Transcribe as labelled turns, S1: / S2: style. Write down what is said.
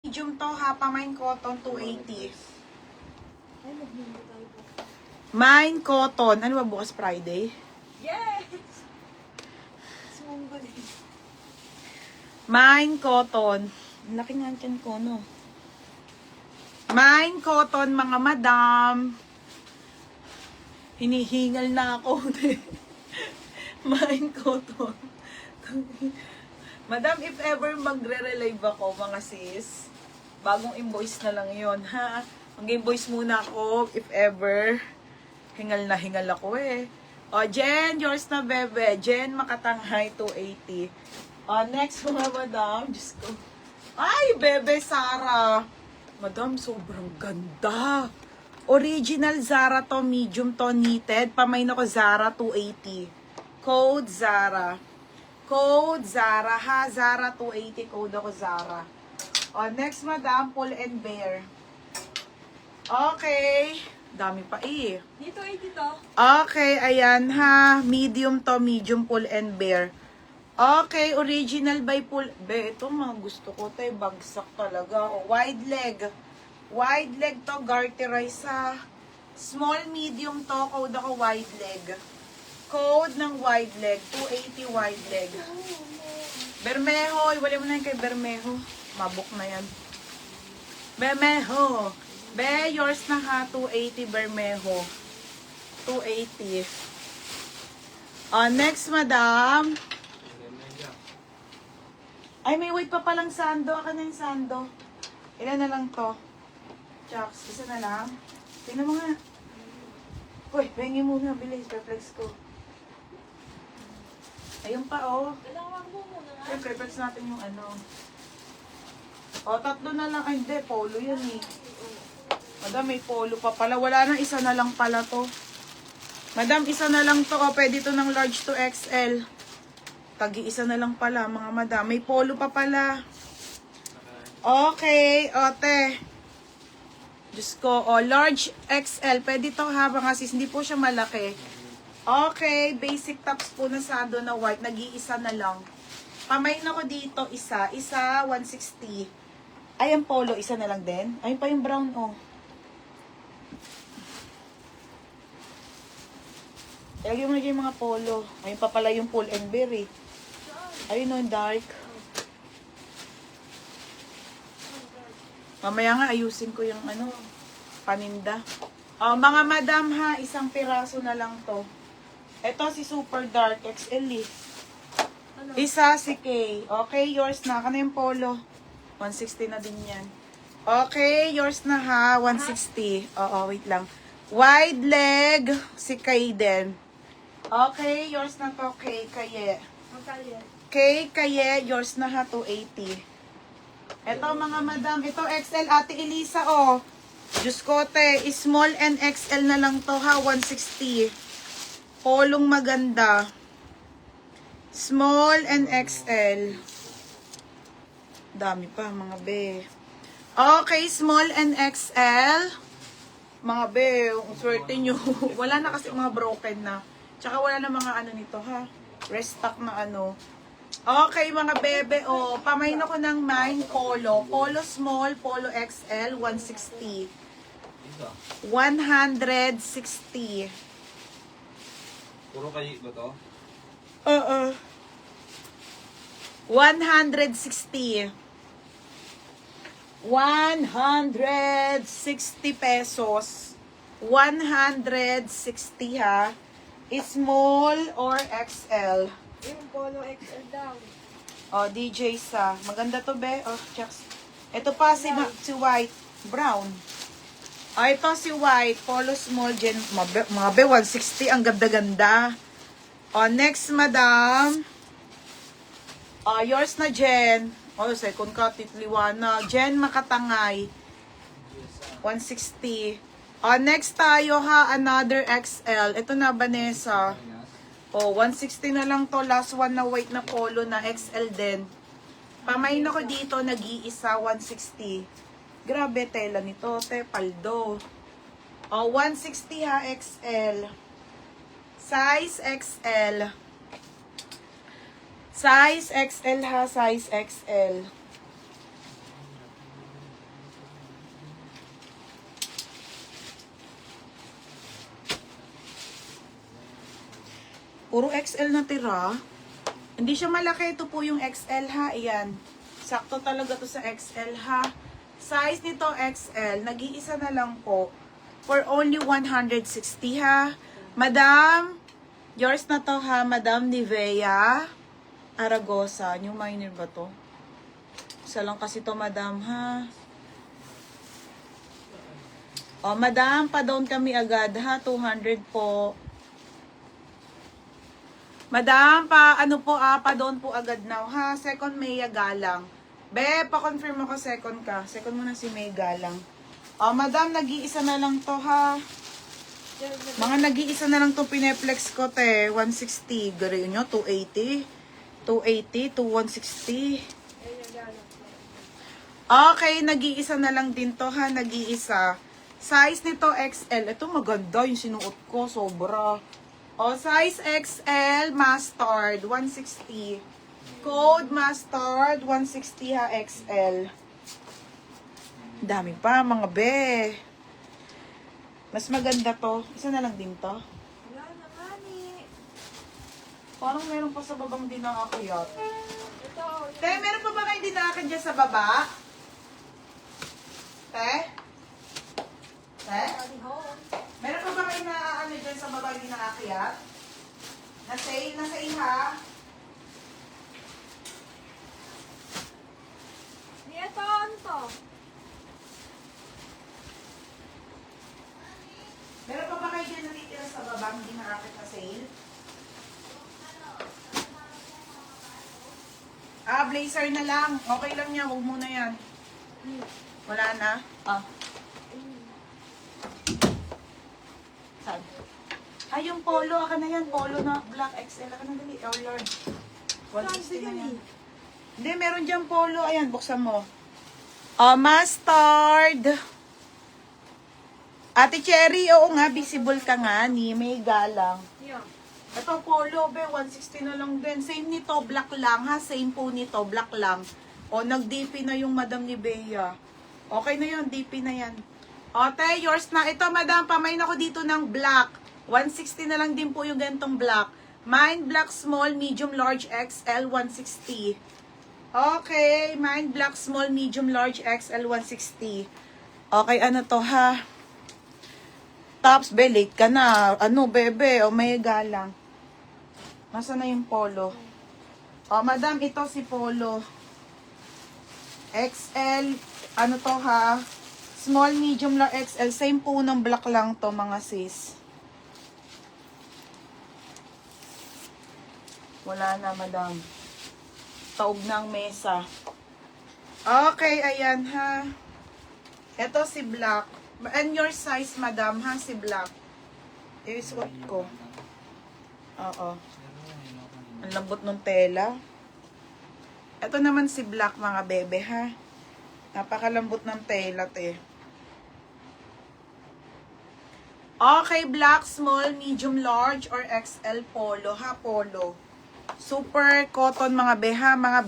S1: Medium to ha, pamain cotton, 280.
S2: Ay, maghihintay tayo po.
S1: Mine cotton. Ano ba bukas Friday?
S2: Yes! Sumunggo din.
S1: Mine cotton. Ang laki nga tiyan ko, no? Mine cotton, mga madam. Hinihingal na ako. Mine cotton. Madam, if ever magre-relive ako, mga sis, bagong invoice na lang yon ha? Mag-invoice muna ako, if ever. Hingal na hingal ako eh. O, Jen, yours na, bebe. Jen, Makatanghay, 280. O, next mga madam. Diyos ko. Ay, bebe, Sara. Madam, sobrang ganda. Original Zara to, medium to, knitted. Pamain ako, Zara, 280. Code Zara. Code Zara, ha? Zara 280, code ako Zara. O, next, madam, Pull and Bear. Okay. Dami pa eh.
S2: Dito, 80 to.
S1: Okay, ayan ha. Medium to, medium Pull and Bear. Okay, original by Pull. Be, ito mga gusto ko. Ito bagsak talaga. O, wide leg. Wide leg to, garterize ha. Small, medium to, code ako wide leg. Code ng wide leg, 280 wide leg. Bermejo, iwala mo na yun kay Bermejo. Mabok na yan. Bermejo. Be, yours na ha, 280 Bermejo. 280. Next, madam. Ay, may weight pa palang sando. Aka na yung sando. Ilan na lang to? Chucks, isa na lang. Tingnan mo nga. Uy, pengi muna, bilis. Reflex ko. Ayun pa, oh.
S2: Kailangan mo muna nga.
S1: Siyempre, press natin yung ano. O, tatlo na lang. Ay, hindi. Polo yan eh. Madam, may polo pa pala. Wala na, isa na lang pala to. Madam, isa na lang to. O, pwede to ng large to XL. Tagi-isa na lang pala, mga madam. May polo pa pala. Okay, ote. Diyos ko, o, large XL. Pwede to ha, mga sis. Hindi po siya malaki. Okay, basic tops po na sando na white. Nag-iisa na lang. Pamain ako dito, isa. Isa, 160. Ay, ang polo, isa na lang din. Ayun pa yung brown, oh. Lagyan mo na yung mga polo. Ayun pa pala yung Pull and Bear, eh. Ayun, oh, dark. Mamaya nga, ayusin ko yung, ano, paninda. Mga madam, ha, isang piraso na lang to. Ito si Super Dark XL, eh.
S2: Ano?
S1: Isa si K. Okay, yours na. Kano yung polo? 160 na din yan. Okay, yours na ha. 160. Oo, wait lang. Wide leg si K din. Okay, yours na to, K. Kaye.
S2: Magkali yan.
S1: K. Kaye, yours na ha. 280. Ito mga madam. Ito XL. Ate Elisa, oh. Diyos ko, te. Small and XL na lang to ha. 160. Polong maganda. Small and XL. Dami pa, mga be. Okay, small and XL. Mga be, ang swerte nyo. Wala na kasi mga broken na. Tsaka wala na mga ano nito, ha? Restock na ano. Okay, mga bebe, oh. Pamain ako ng mine polo. Polo small, polo XL, 160. 160.
S3: Puro kayo ba to?
S1: Oo. 160. 160 pesos. 160 ha. Small or XL.
S2: Yung polo XL daw.
S1: DJ sa. Maganda to, be. Chucks. Ito pa si white. Brown. Ito si white. Polo small. Mga be, 160. Ang ganda-ganda. Next, madam. Yours na, Jen. Second cut, titliwana. Jen, Makatangay. 160. Next tayo, ha. Another XL. Ito na, Vanessa. 160 na lang to. Last one na white na polo na XL din. Pamain ako dito, nag-iisa, 160. Grabe, tela nito, te, paldo. 160 ha, XL. Size XL. Size XL ha, size XL. Puro XL na tira. Hindi siya malaki. Ito po yung XL ha. Ayan. Sakto talaga to sa XL ha. Size nito XL. Nag-iisa na lang po. For only 160 ha. Madam, yours na to ha. Madam Nivea Aragosa. New minor ba to? Isa lang kasi to, madam ha. O, madam, pa-down kami agad ha. 200 po. Madam, pa-down po agad now ha. Second Maya Galang. Be, pa-confirm ako second ka. Second mo na si May Galang. O, madam, nag-iisa na lang to ha. Mga nag-iisa na lang to pineplex ko te. 160. Gano'n nyo, 280. 280 to 160. Okay, nag-iisa na lang din to ha. Nag-iisa. Size nito XL. Ito maganda yung sinuot ko. Sobra. O, size XL, mustard, 160. Code mustard, 160 ha, XL. Dami pa, mga be. Mas maganda to. Isa na lang din to.
S2: Wala naman eh.
S1: Parang meron pa sa babang dinakakiyat.
S2: Ito.
S1: Te, meron pa ba kayo dinakakit dyan sa baba? Te? Te? Meron pa ba kayo na ano dyan sa baba hindi nakakiyat? Nasa iha?
S2: Ito, ano to?
S1: Meron pa ba kayo dyan natitira sa baba hindi nakakit na sale? Blazer na lang. Okay lang yan. Huwag muna yan. Wala na? Saan? Ay, yung polo. Aka na yan. Polo na black XL. Aka na dali. Oh, Lord. 160 na yan. Hindi, meron dyan polo. Ayan, buksan mo. Mustard. Ate Cherry, oo nga, visible ka nga ni May Galang.
S2: Yeah.
S1: Ito, polo, be, 160 na lang din. Same nito, black lang ha. Same po nito, black lang. O, nag-DP na yung Madam ni Bea. Okay na yun, DP na yan. O, te, yours na. Ito, madam, pamain ako dito ng black. 160 na lang din po yung gantong black. Mine, black, small, medium, large, XL, 160. Okay, mine, black, small, medium, large, XL, 160. Okay, ano to, ha? Tops, be, late ka na. Ano, bebe, o may galang. Nasaan na yung polo? O, madam, ito si polo. XL, ano to ha? Small, medium, large, XL. Same po ng black lang to, mga sis. Wala na, madam. Taob na ang mesa. Okay, ayan ha. Ito si black. And your size, madam, ha? Si black. I-suot ko. Oo. Ang lambot ng tela. Ito naman si black, mga bebe, ha? Napakalambot ng tela, te. Okay, black, small, medium, large, or XL polo, ha? Polo. Super cotton, mga beha, mga